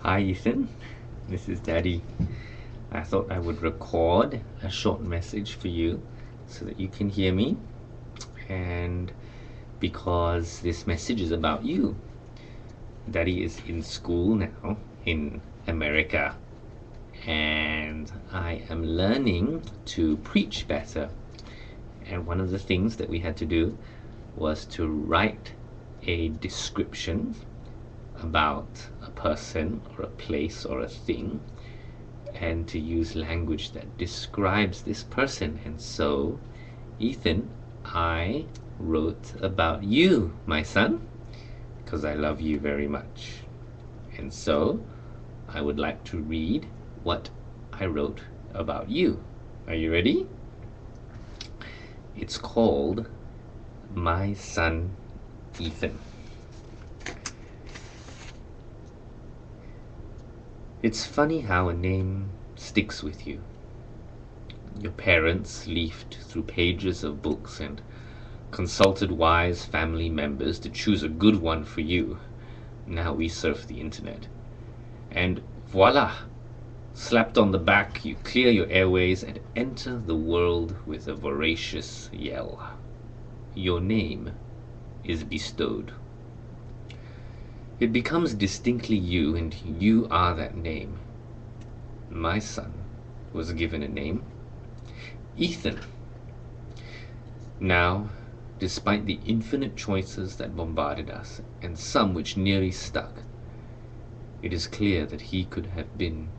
Hi Ethan, this is Daddy. I thought I would record a short message for you so that you can hear me, and because this message is about you. Daddy is in school now in America, and I am learning to preach better. And one of the things that we had to do was to write a description about a person or a place or a thing, and to use language that describes this person. And so, Ethan, I wrote about you, my son, because I love you very much. And so, I would like to read what I wrote about you. Are you ready? It's called My Son Ethan. It's funny how a name sticks with you. Your parents leafed through pages of books and consulted wise family members to choose a good one for you. Now we surf the internet. And voila! Slapped on the back, you clear your airways and enter the world with a voracious yell. Your name is bestowed. It becomes distinctly you, and you are that name. My son was given a name, Ethan. Now, despite the infinite choices that bombarded us, and some which nearly stuck, it is clear that he could have been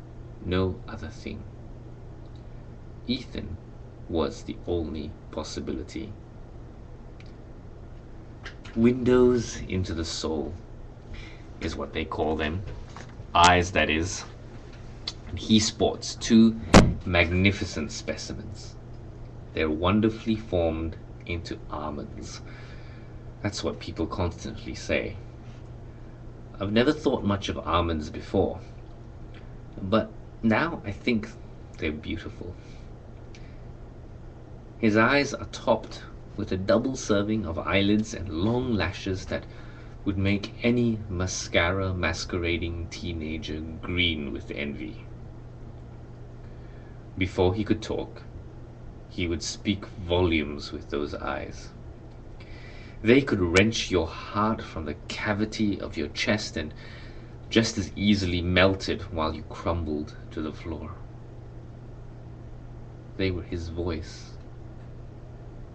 no other thing. Ethan was the only possibility. Windows into the soul is what they call them. Eyes, that is. And he sports two magnificent specimens. They're wonderfully formed into almonds. That's what people constantly say. I've never thought much of almonds before, but now I think they're beautiful. His eyes are topped with a double serving of eyelids and long lashes that would make any mascara masquerading teenager green with envy. Before he could talk, he would speak volumes with those eyes. They could wrench your heart from the cavity of your chest and just as easily melt it while you crumbled to the floor. They were his voice,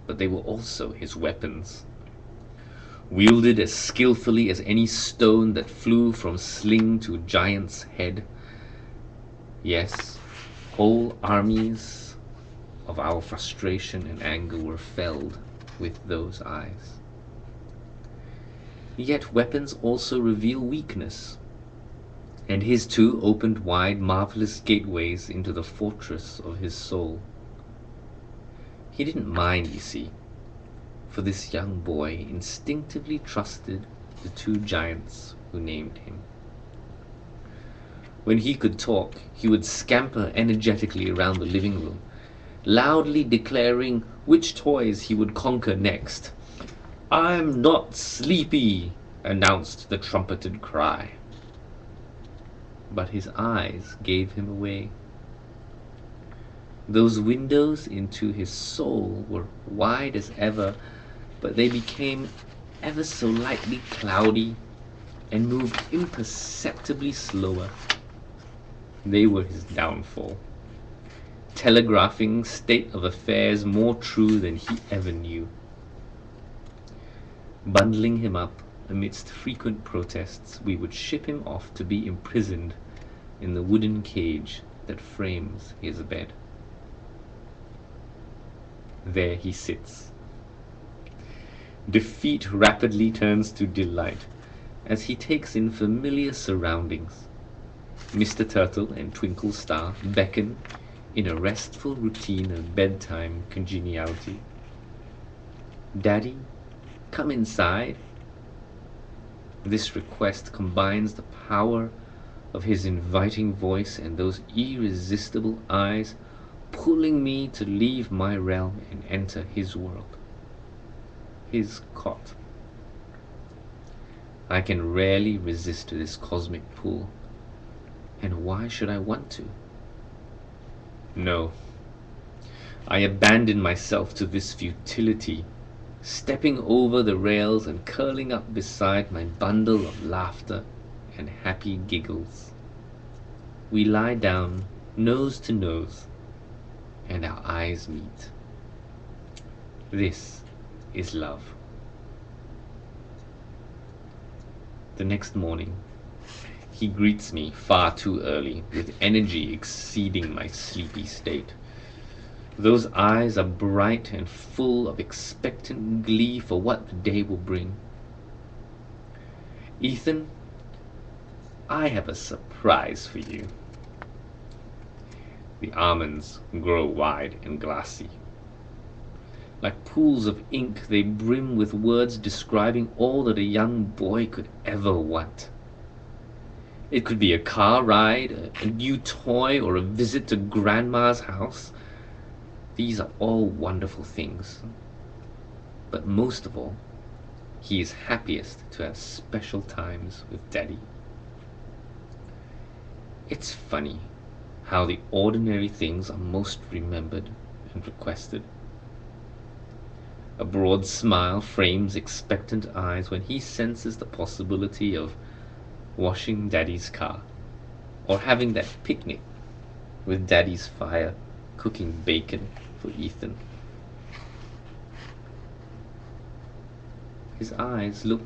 but they were also his weapons, wielded as skillfully as any stone that flew from sling to giant's head. Yes, whole armies of our frustration and anger were felled with those eyes. Yet weapons also reveal weakness, and his too opened wide, marvelous gateways into the fortress of his soul. He didn't mind, you see, for this young boy instinctively trusted the two giants who named him. When he could talk, he would scamper energetically around the living room, loudly declaring which toys he would conquer next. "I'm not sleepy," announced the trumpeted cry. But his eyes gave him away. Those windows into his soul were wide as ever, but they became ever so lightly cloudy and moved imperceptibly slower. They were his downfall, telegraphing state of affairs more true than he ever knew. Bundling him up amidst frequent protests, we would ship him off to be imprisoned in the wooden cage that frames his bed. There he sits. Defeat rapidly turns to delight as he takes in familiar surroundings. Mr. Turtle and Twinkle Star beckon in a restful routine of bedtime congeniality. "Daddy, come inside." This request combines the power of his inviting voice and those irresistible eyes, pulling me to leave my realm and enter his world, his cot. I can rarely resist this cosmic pull, And why should I want to? No, I abandon myself to this futility, stepping over the rails and curling up beside my bundle of laughter and happy giggles. We lie down, nose to nose, and our eyes meet. This is love. The next morning, he greets me far too early, with energy exceeding my sleepy state. Those eyes are bright and full of expectant glee for what the day will bring. Ethan, I have a surprise for you. The almonds grow wide and glassy. Like pools of ink, they brim with words describing all that a young boy could ever want. It could be a car ride, a new toy, or a visit to Grandma's house. These are all wonderful things. But most of all, he is happiest to have special times with Daddy. It's funny how the ordinary things are most remembered and requested. A broad smile frames expectant eyes when he senses the possibility of washing Daddy's car, or having that picnic with Daddy's fire, cooking bacon for Ethan. His eyes look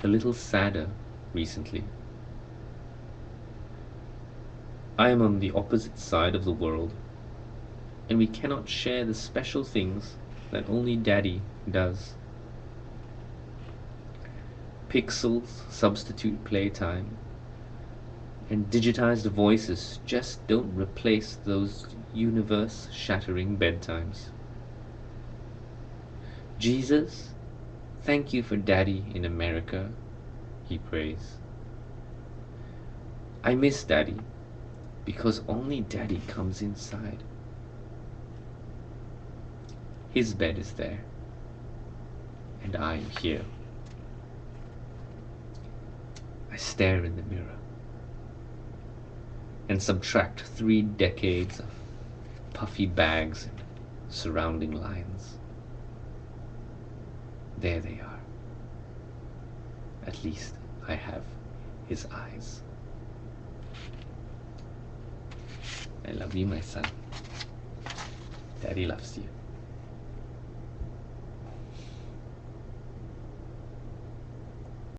a little sadder recently. I am on the opposite side of the world, and we cannot share the special things that only Daddy does. Pixels substitute playtime, and digitized voices just don't replace those universe-shattering bedtimes. Jesus, thank you for Daddy in America, he prays. I miss Daddy because only Daddy comes inside. His bed is there, and I am here. I stare in the mirror and subtract 3 decades of puffy bags and surrounding lines. There they are. At least I have his eyes. I love you, my son. Daddy loves you.